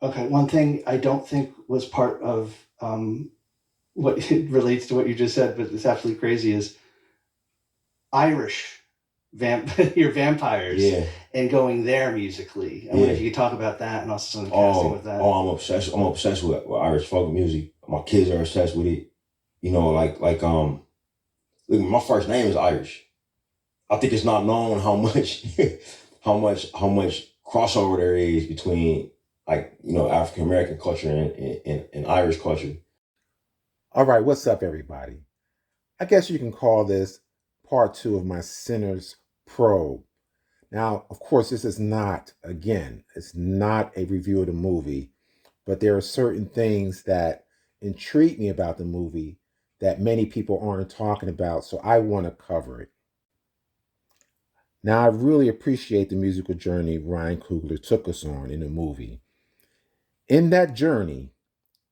Okay, one thing I don't think was part of what it relates to what you just said, but it's absolutely crazy, is Irish your vampires Yeah, and going there musically. I wonder if yeah. you could talk about that and also some of the casting with that. I'm obsessed. I'm obsessed with Irish folk music. My kids are obsessed with it. Look, my first name is Irish. I think it's not known how much, how much crossover there is between African American culture and Irish culture. All right, what's up, everybody? I guess you can call this part two of my Sinners probe. Now, of course, this is not, again, it's not a review of the movie, but there are certain things that intrigue me about the movie that many people aren't talking about, so I want to cover it. Now, I really appreciate the musical journey Ryan Coogler took us on in the movie. In that journey,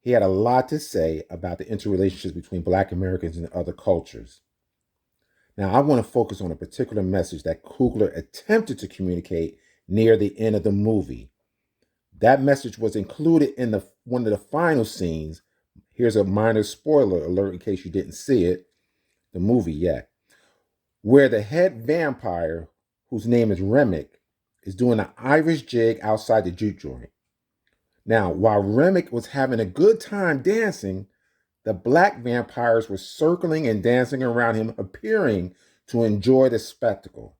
he had a lot to say about the interrelationships between Black Americans and other cultures. Now, I want to focus on a particular message that Coogler attempted to communicate near the end of the movie. That message was included in one of the final scenes. Here's a minor spoiler alert in case you didn't see it, the movie yet, where the head vampire, whose name is Remick, is doing an Irish jig outside the juke joint. Now, while Remick was having a good time dancing, the black vampires were circling and dancing around him, appearing to enjoy the spectacle.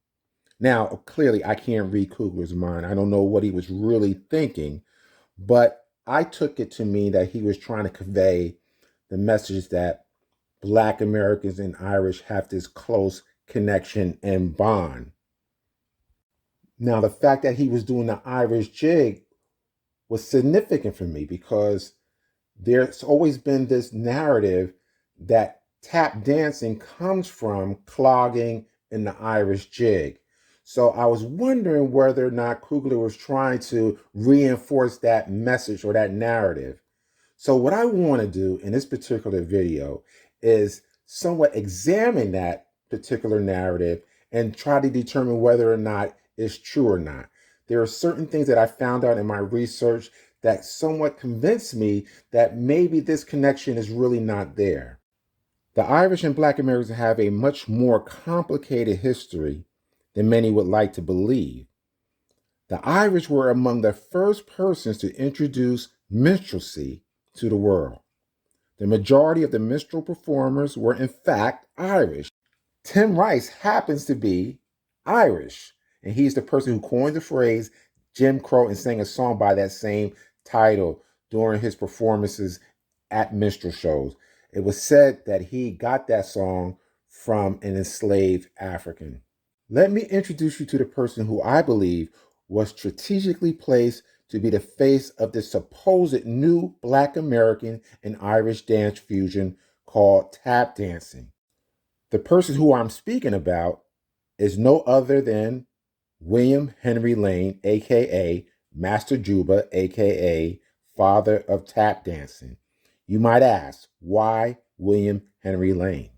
Now, clearly, I can't read Coogler's mind. I don't know what he was really thinking, but I took it to mean that he was trying to convey the message that Black Americans and Irish have this close connection and bond. Now, the fact that he was doing the Irish jig was significant for me because there's always been this narrative that tap dancing comes from clogging in the Irish jig. So I was wondering whether or not Coogler was trying to reinforce that message or that narrative. So what I want to do in this particular video is somewhat examine that particular narrative and try to determine whether or not it's true or not. There are certain things that I found out in my research that somewhat convinced me that maybe this connection is really not there. The Irish and Black Americans have a much more complicated history than many would like to believe. The Irish were among the first persons to introduce minstrelsy to the world. The majority of the minstrel performers were, in fact, Irish. Tim Rice happens to be Irish, and he's the person who coined the phrase Jim Crow and sang a song by that same title during his performances at minstrel shows. It was said that he got that song from an enslaved African. Let me introduce you to the person who I believe was strategically placed to be the face of this supposed new Black American and Irish dance fusion called tap dancing. The person who I'm speaking about is no other than William Henry Lane, aka Master Juba, aka father of tap dancing. You might ask, why William Henry Lane?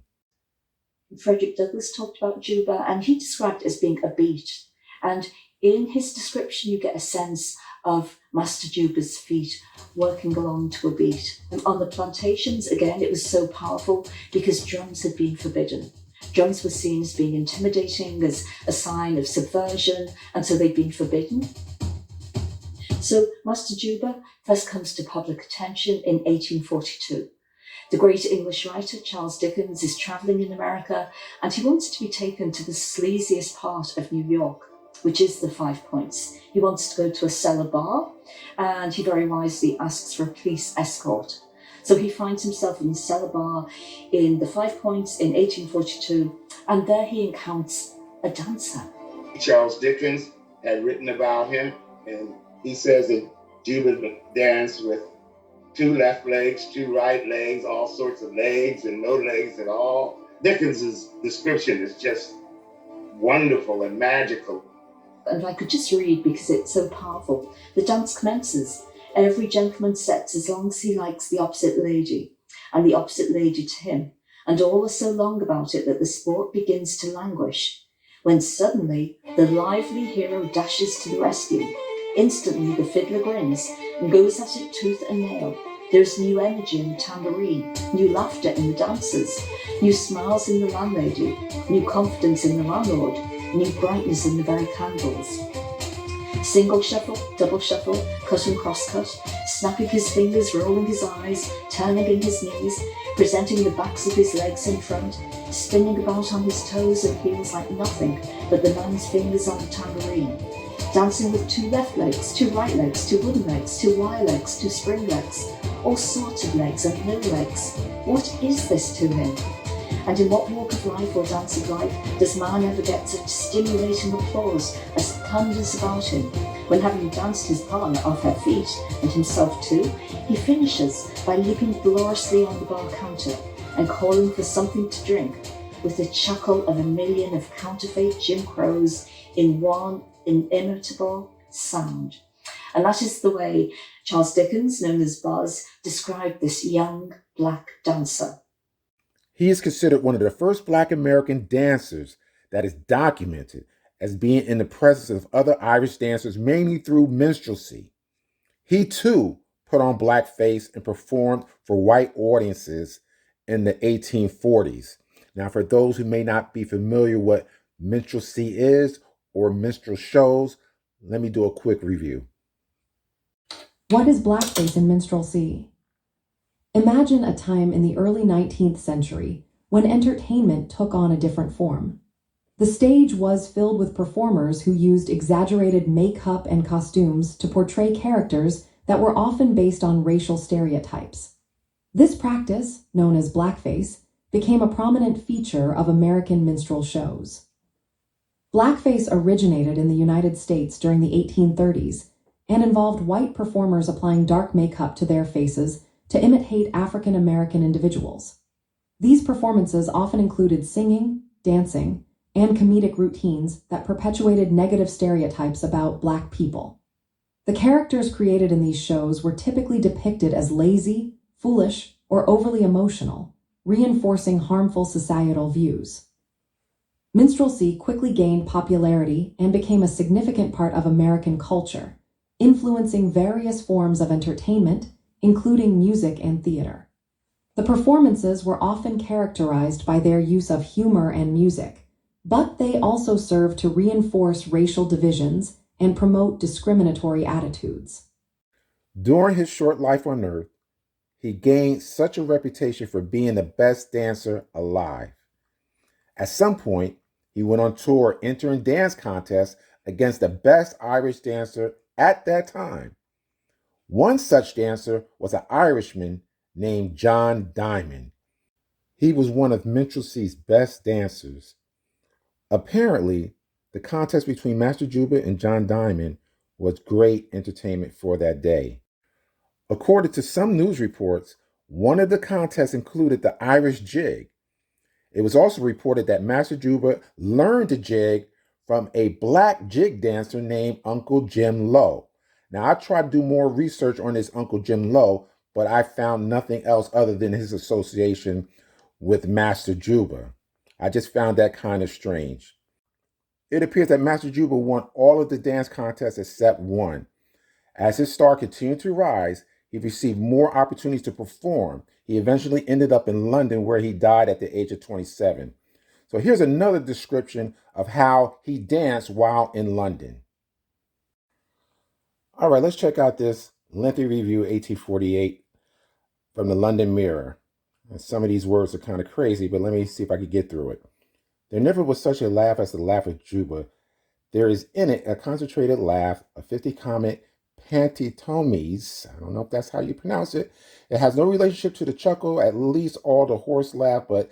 Frederick Douglass talked about Juba, and he described it as being a beat. And in his description, you get a sense of Master Juba's feet working along to a beat. And on the plantations, again, it was so powerful because drums had been forbidden. Drums were seen as being intimidating, as a sign of subversion, and so they'd been forbidden. So Master Juba first comes to public attention in 1842. The great English writer Charles Dickens is traveling in America, and he wants to be taken to the sleaziest part of New York, which is the Five Points. He wants to go to a cellar bar, and he very wisely asks for a police escort. So he finds himself in the cellar bar in the Five Points in 1842, and there he encounters a dancer. Charles Dickens had written about him, and he says that Juba danced with two left legs, two right legs, all sorts of legs and no legs at all. Dickens's description is just wonderful and magical. And I could just read because it's so powerful. The dance commences. Every gentleman sets as long as he likes the opposite lady, and the opposite lady to him. And all are so long about it that the sport begins to languish, when suddenly the lively hero dashes to the rescue. Instantly the fiddler grins, and goes at it tooth and nail. There's new energy in the tambourine, new laughter in the dancers, new smiles in the landlady, new confidence in the landlord, new brightness in the very candles. Single shuffle, double shuffle, cut and cross cut, snapping his fingers, rolling his eyes, turning in his knees, presenting the backs of his legs in front, spinning about on his toes and heels like nothing but the man's fingers on the tambourine, dancing with 2 left legs, 2 right legs, 2 wooden legs, 2 wire legs, 2 spring legs, all sorts of legs and no legs. What is this to him? And in what walk of life or dance of life does man ever get such stimulating applause as thunders about him when, having danced his partner off her feet and himself too, he finishes by leaping gloriously on the bar counter and calling for something to drink with the chuckle of a million of counterfeit Jim Crows in one inimitable sound. And that is the way Charles Dickens, known as Buzz, described this young black dancer. He is considered one of the first Black American dancers that is documented as being in the presence of other Irish dancers, mainly through minstrelsy. He too put on blackface and performed for white audiences in the 1840s. Now, for those who may not be familiar what minstrelsy is or minstrel shows, let me do a quick review. What is blackface in minstrelsy? Imagine a time in the early 19th century when entertainment took on a different form. The stage was filled with performers who used exaggerated makeup and costumes to portray characters that were often based on racial stereotypes. This practice, known as blackface, became a prominent feature of American minstrel shows. Blackface originated in the United States during the 1830s and involved white performers applying dark makeup to their faces to imitate African American individuals. These performances often included singing, dancing, and comedic routines that perpetuated negative stereotypes about Black people. The characters created in these shows were typically depicted as lazy, foolish, or overly emotional, reinforcing harmful societal views. Minstrelsy quickly gained popularity and became a significant part of American culture, influencing various forms of entertainment, including music and theater. The performances were often characterized by their use of humor and music, but they also served to reinforce racial divisions and promote discriminatory attitudes. During his short life on Earth, he gained such a reputation for being the best dancer alive. At some point, he went on tour entering dance contests against the best Irish dancer at that time. One such dancer was an Irishman named John Diamond. He was one of minstrelsy's best dancers. Apparently, the contest between Master Juba and John Diamond was great entertainment for that day. According to some news reports, one of the contests included the Irish jig. It was also reported that Master Juba learned the jig from a Black jig dancer named Uncle Jim Lowe. Now, I tried to do more research on this Uncle Jim Lowe, but I found nothing else other than his association with Master Juba. I just found that kind of strange. It appears that Master Juba won all of the dance contests except one. As his star continued to rise, he received more opportunities to perform. He eventually ended up in London, where he died at the age of 27. So here's another description of how he danced while in London. All right, let's check out this lengthy review, 1848, from the London Mirror. And some of these words are kind of crazy, but let me see if I can get through it. There never was such a laugh as the laugh of Juba. There is in it a concentrated laugh, a 50 comic pantitomes. I don't know if that's how you pronounce it. It has no relationship to the chuckle, at least all the horse laugh, but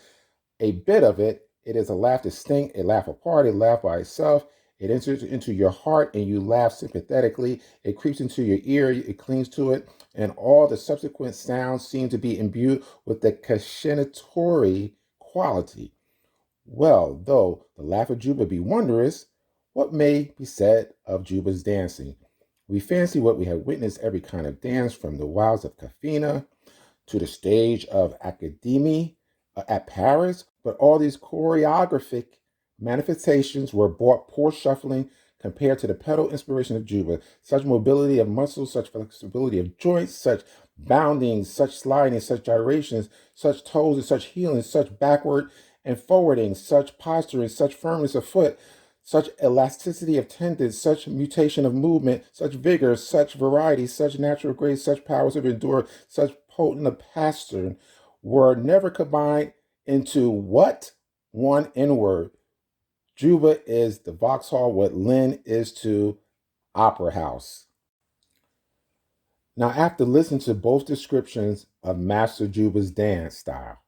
a bit of it. It is a laugh distinct, a laugh apart, a laugh by itself. It enters into your heart and you laugh sympathetically. It creeps into your ear, it clings to it, and all the subsequent sounds seem to be imbued with the cachinatory quality. Well, though the laugh of Juba be wondrous, what may be said of Juba's dancing? We fancy what we have witnessed every kind of dance, from the wilds of Cafina to the stage of Académie at Paris, but all these choreographic manifestations were brought poor shuffling, compared to the pedal inspiration of Juba. Such mobility of muscles, such flexibility of joints, such bounding, such sliding, such gyrations, such toes and such heeling, such backward and forwarding, such posturing, such firmness of foot, such elasticity of tendons, such mutation of movement, such vigor, such variety, such natural grace, such powers of endurance, such potent of passion were never combined into what? One N-word. Juba is the Vauxhall what Lynn is to Opera House. Now, after listening to both descriptions of Master Juba's dance style,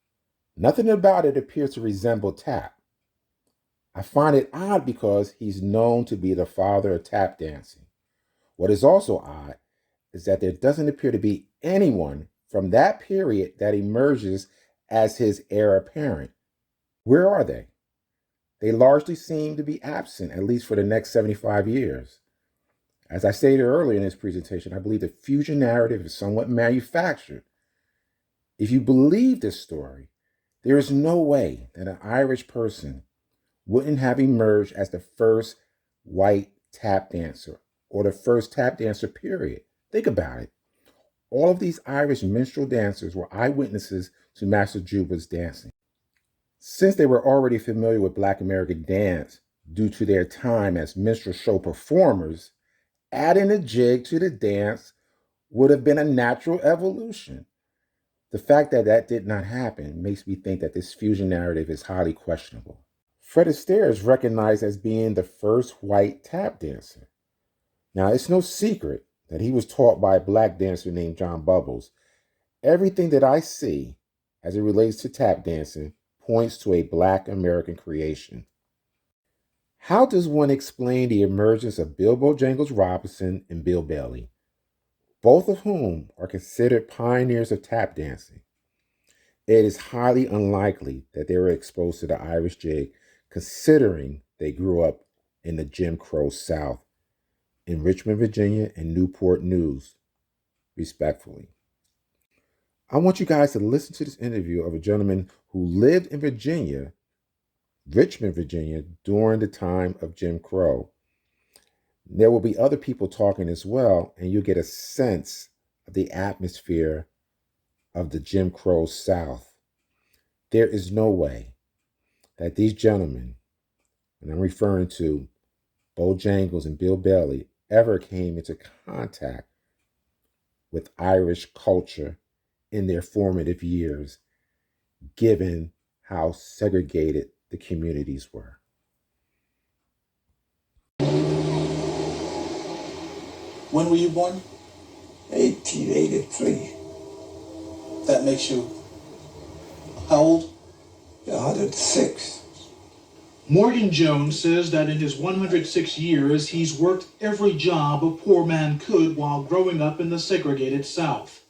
nothing about it appears to resemble tap. I find it odd because he's known to be the father of tap dancing. What is also odd is that there doesn't appear to be anyone from that period that emerges as his heir apparent. Where are they? They largely seem to be absent, at least for the next 75 years. As I stated earlier in this presentation, I believe the fusion narrative is somewhat manufactured. If you believe this story, there is no way that an Irish person wouldn't have emerged as the first white tap dancer or the first tap dancer, period. Think about it. All of these Irish minstrel dancers were eyewitnesses to Master Juba's dancing. Since they were already familiar with Black American dance due to their time as minstrel show performers, adding a jig to the dance would have been a natural evolution. The fact that that did not happen makes me think that this fusion narrative is highly questionable. Fred Astaire is recognized as being the first white tap dancer. Now, it's no secret that he was taught by a Black dancer named John Bubbles. Everything that I see as it relates to tap dancing points to a Black American creation. How does one explain the emergence of Bilbo Jangles Robinson and Bill Bailey, both of whom are considered pioneers of tap dancing? It is highly unlikely that they were exposed to the Irish jig, considering they grew up in the Jim Crow South, in Richmond, Virginia, and Newport News, respectfully. I want you guys to listen to this interview of a gentleman who lived in Virginia, Richmond, Virginia, during the time of Jim Crow. There will be other people talking as well, and you'll get a sense of the atmosphere of the Jim Crow South. There is no way that these gentlemen, and I'm referring to Bojangles and Bill Bailey, ever came into contact with Irish culture in their formative years, given how segregated the communities were. When were you born? 1883. That makes you how old? 106. Morgan Jones says that in his 106 years, he's worked every job a poor man could while growing up in the segregated South.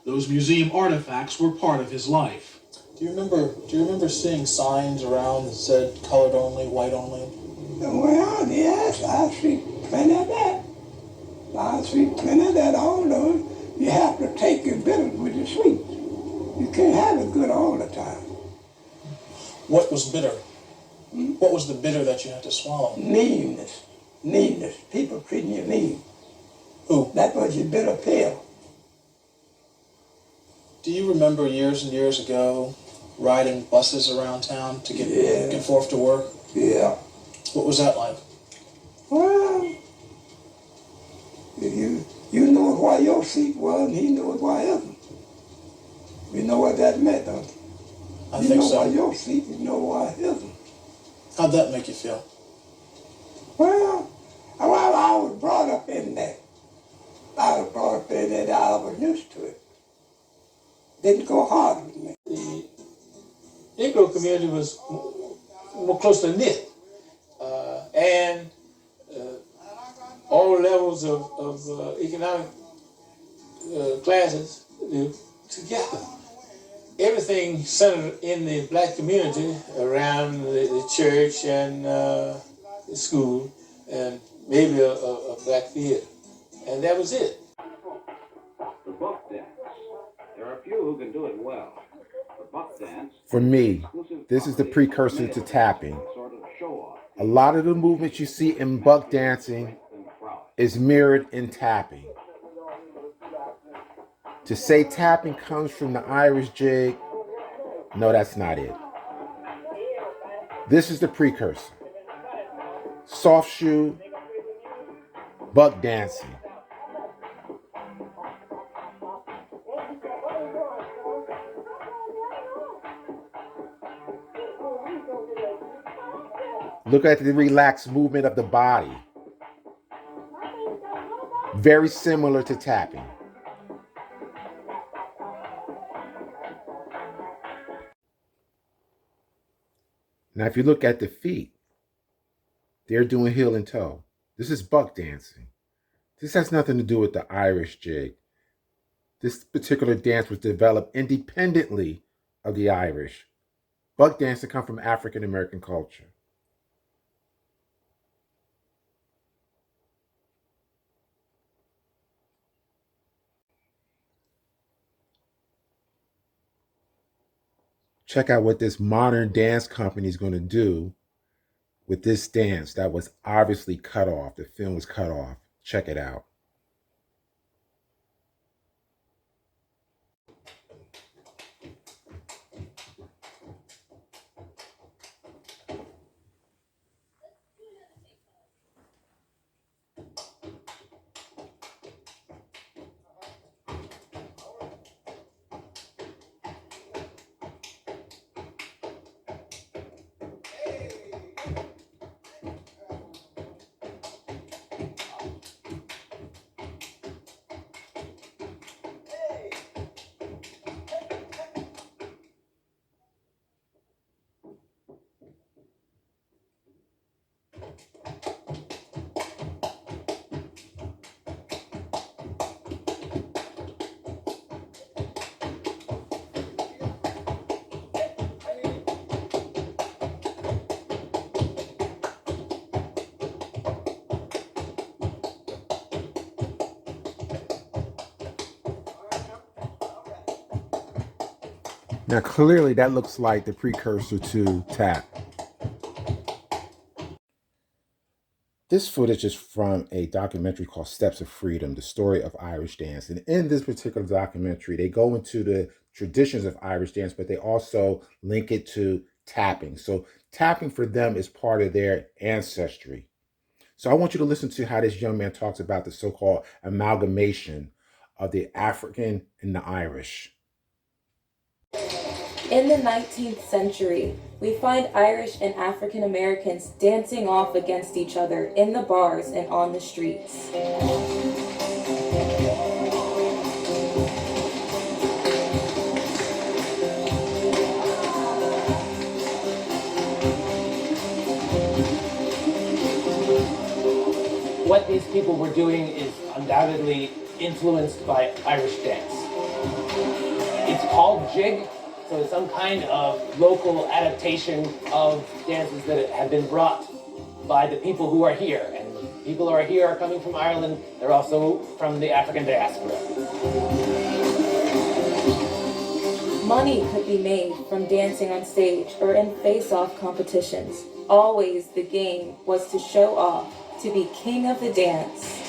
Those museum artifacts were part of his life. Do you remember seeing signs around that said colored only, white only? Well, yes, I see plenty of that. I see plenty of that, although you have to take your bitters with your sweet. You can't have it good all the time. What was bitter? What was the bitter that you had to swallow? Meanness. People treating you mean. Who? That was your bitter pill. Do you remember years and years ago riding buses around town to get back and forth to work? Yeah. What was that like? Well, you know why your seat was, and he knows why isn't. You know what that meant, don't you? I you think know so. why your seat, you know why isn't. How'd that make you feel? Well, I was brought up in that. I was brought up in that. I was used to it. Didn't go hard with me. The Negro community was more closely knit, and all levels of economic classes together. Everything centered in the Black community around the church and the school, and maybe a Black theater, and that was it. The buck dance. There are few who can do it well. The buck dance. For me, this is the precursor to tapping. Sort of show off. A lot of the movements you see in buck dancing is mirrored in tapping. To say tapping comes from the Irish jig, no, that's not it. This is the precursor. Soft shoe, buck dancing. Look at the relaxed movement of the body. Very similar to tapping. Now, if you look at the feet, they're doing heel and toe. This is buck dancing. This has nothing to do with the Irish jig. This particular dance was developed independently of the Irish. Buck dancing comes from African American culture. Check out what this modern dance company is going to do with this dance that was obviously cut off. The film was cut off. Check it out. Now, clearly that looks like the precursor to tap. This footage is from a documentary called Steps of Freedom, the story of Irish dance. And in this particular documentary, they go into the traditions of Irish dance, but they also link it to tapping. So tapping for them is part of their ancestry. So I want you to listen to how this young man talks about the so-called amalgamation of the African and the Irish. In the 19th century, we find Irish and African Americans dancing off against each other in the bars and on the streets. What these people were doing is undoubtedly influenced by Irish dance. It's called jig. So it's some kind of local adaptation of dances that have been brought by the people who are here. And people who are here are coming from Ireland. They're also from the African diaspora. Money could be made from dancing on stage or in face-off competitions. Always the game was to show off, to be king of the dance.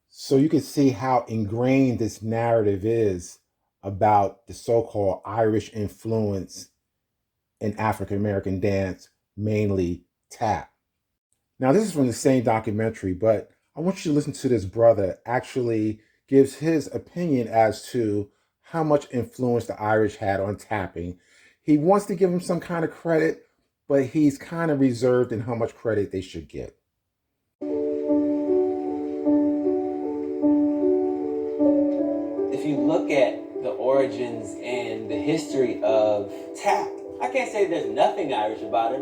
So you can see how ingrained this narrative is about the so-called Irish influence in African American dance, mainly tap. Now, this is from the same documentary, but I want you to listen to this brother actually gives his opinion as to how much influence the Irish had on tapping. He wants to give them some kind of credit, but he's kind of reserved in how much credit they should get. If you look at the origins and the history of tap, I can't say there's nothing Irish about it,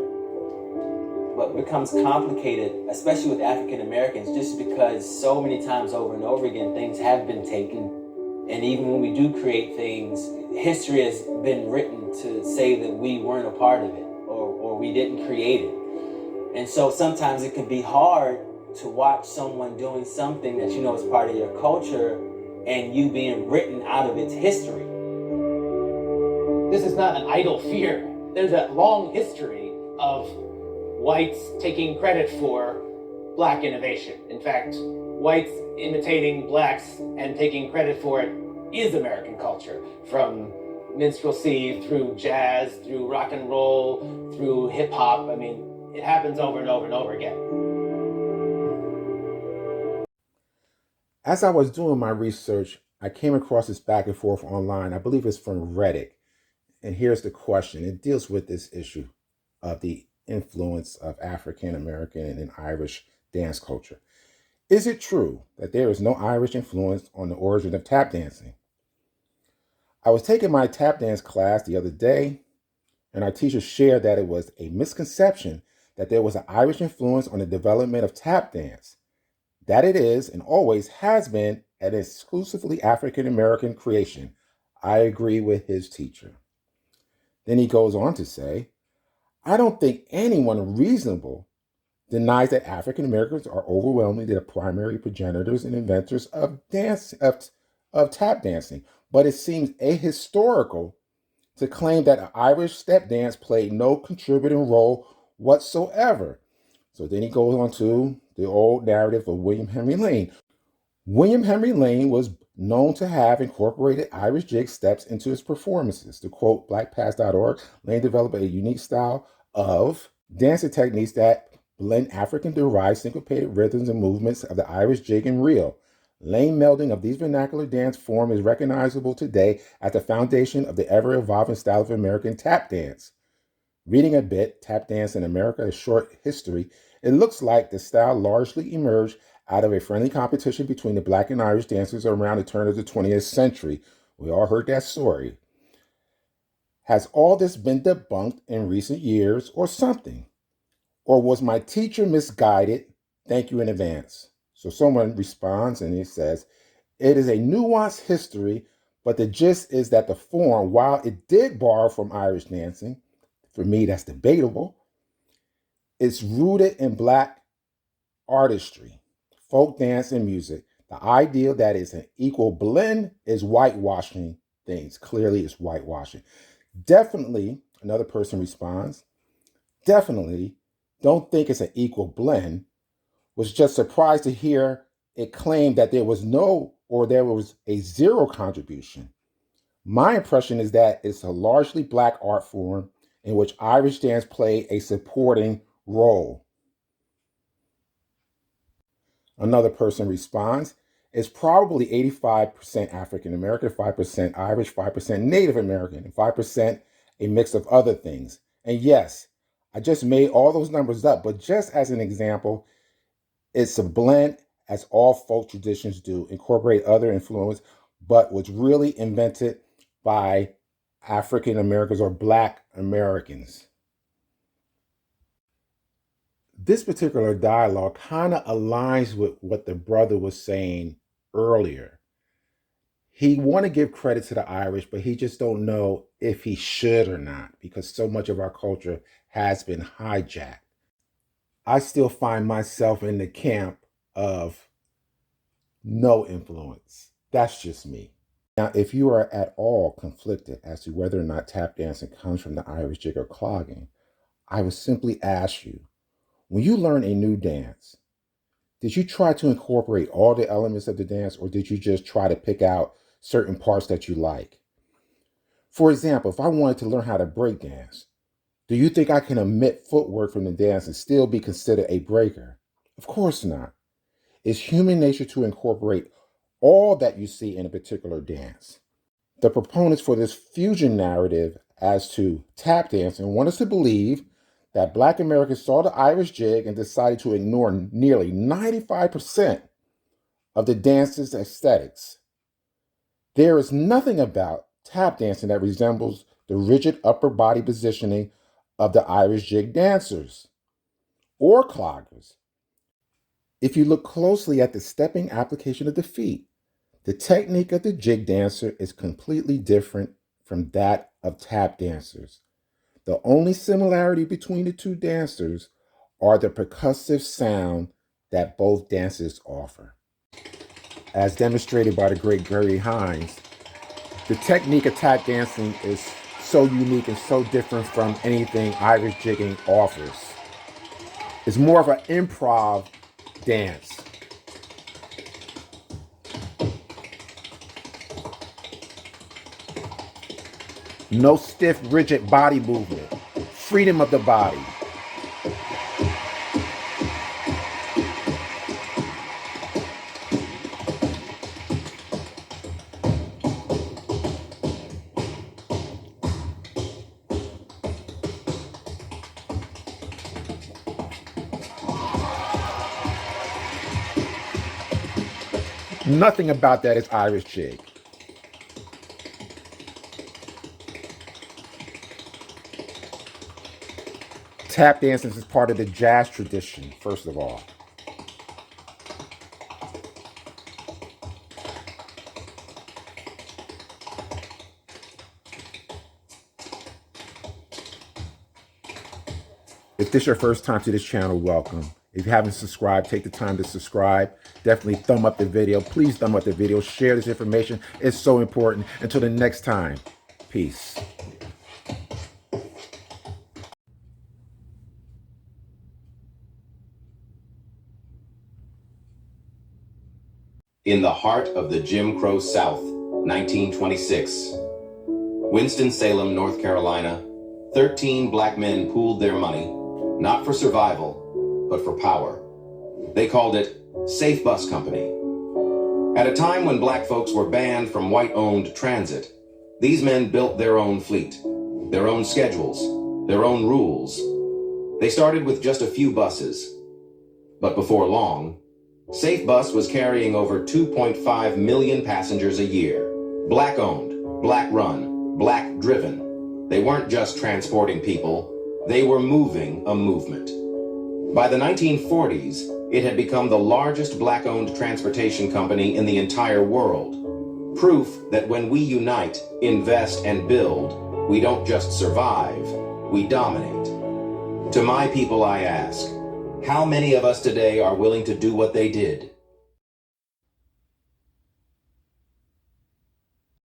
but it becomes complicated, especially with African Americans, just because so many times over and over again things have been taken, and even when we do create things, history has been written to say that we weren't a part of it or we didn't create it. And so sometimes it can be hard to watch someone doing something that you know is part of your culture and you being written out of its history. This is not an idle fear. There's a long history of whites taking credit for black innovation. In fact, whites imitating blacks and taking credit for it is American culture, from minstrelsy through jazz, through rock and roll, through hip hop. I mean, it happens over and over and over again. As I was doing my research, I came across this back and forth online. I believe it's from Reddit. And here's the question. It deals with this issue of the influence of African American and Irish dance culture. Is it true that there is no Irish influence on the origin of tap dancing? I was taking my tap dance class the other day, and our teacher shared that it was a misconception that there was an Irish influence on the development of tap dance, that it is and always has been an exclusively African American creation. I agree with his teacher. Then he goes on to say, I don't think anyone reasonable denies that African Americans are overwhelmingly the primary progenitors and inventors of tap dancing, but it seems ahistorical to claim that an Irish step dance played no contributing role whatsoever. So then he goes on to the old narrative of William Henry Lane. William Henry Lane was known to have incorporated Irish jig steps into his performances. To quote blackpast.org, Lane developed a unique style of dancing techniques that blend African-derived syncopated rhythms and movements of the Irish jig and reel. Lane melding of these vernacular dance forms is recognizable today as the foundation of the ever-evolving style of American tap dance. Reading a bit, Tap Dance in America, A Short History, it looks like the style largely emerged out of a friendly competition between the Black and Irish dancers around the turn of the 20th century. We all heard that story. Has all this been debunked in recent years or something? Or was my teacher misguided? Thank you in advance. So someone responds and he says, it is a nuanced history, but the gist is that the form, while it did borrow from Irish dancing, for me that's debatable, it's rooted in Black artistry, folk dance and music. The ideal that is an equal blend is whitewashing things. Clearly it's whitewashing. Definitely, another person responds, definitely don't think it's an equal blend. Was just surprised to hear it claimed that there was no or there was a zero contribution. My impression is that it's a largely Black art form in which Irish dance played a supporting role. Another person responds, it's probably 85% African American, 5% Irish, 5% Native American, and 5% a mix of other things. And yes, I just made all those numbers up, but just as an example, it's a blend, as all folk traditions do, incorporate other influence, but was really invented by African Americans or Black Americans. This particular dialogue kind of aligns with what the brother was saying earlier. He want to give credit to the Irish, but he just don't know if he should or not, because so much of our culture has been hijacked. I still find myself in the camp of no influence. That's just me. Now, if you are at all conflicted as to whether or not tap dancing comes from the Irish jig or clogging, I would simply ask you, when you learn a new dance, did you try to incorporate all the elements of the dance, or did you just try to pick out certain parts that you like? For example, if I wanted to learn how to break dance, do you think I can omit footwork from the dance and still be considered a breaker? Of course not. It's human nature to incorporate all that you see in a particular dance. The proponents for this fusion narrative as to tap dancing want us to believe that Black Americans saw the Irish jig and decided to ignore nearly 95% of the dance's aesthetics. There is nothing about tap dancing that resembles the rigid upper body positioning of the Irish jig dancers or cloggers. If you look closely at the stepping application of the feet, the technique of the jig dancer is completely different from that of tap dancers. The only similarity between the two dancers are the percussive sound that both dances offer. As demonstrated by the great Gary Hines, the technique of tap dancing is so unique and so different from anything Irish jigging offers. It's more of an improv dance. No stiff, rigid body movement. Freedom of the body. Nothing about that is Irish jig. Tap dancing is part of the jazz tradition, first of all. If this is your first time to this channel, welcome. If you haven't subscribed, take the time to subscribe. Definitely thumb up the video. Please thumb up the video. Share this information. It's so important. Until the next time, peace. In the heart of the Jim Crow South, 1926. Winston-Salem, North Carolina, 13 black men pooled their money, not for survival, but for power. They called it Safe Bus Company. At a time when black folks were banned from white-owned transit, these men built their own fleet, their own schedules, their own rules. They started with just a few buses. But before long, Safe Bus was carrying over 2.5 million passengers a year. Black-owned, black-run, black-driven. They weren't just transporting people, they were moving a movement. By the 1940s, it had become the largest black-owned transportation company in the entire world. Proof that when we unite, invest, and build, we don't just survive, we dominate. To my people I ask, how many of us today are willing to do what they did?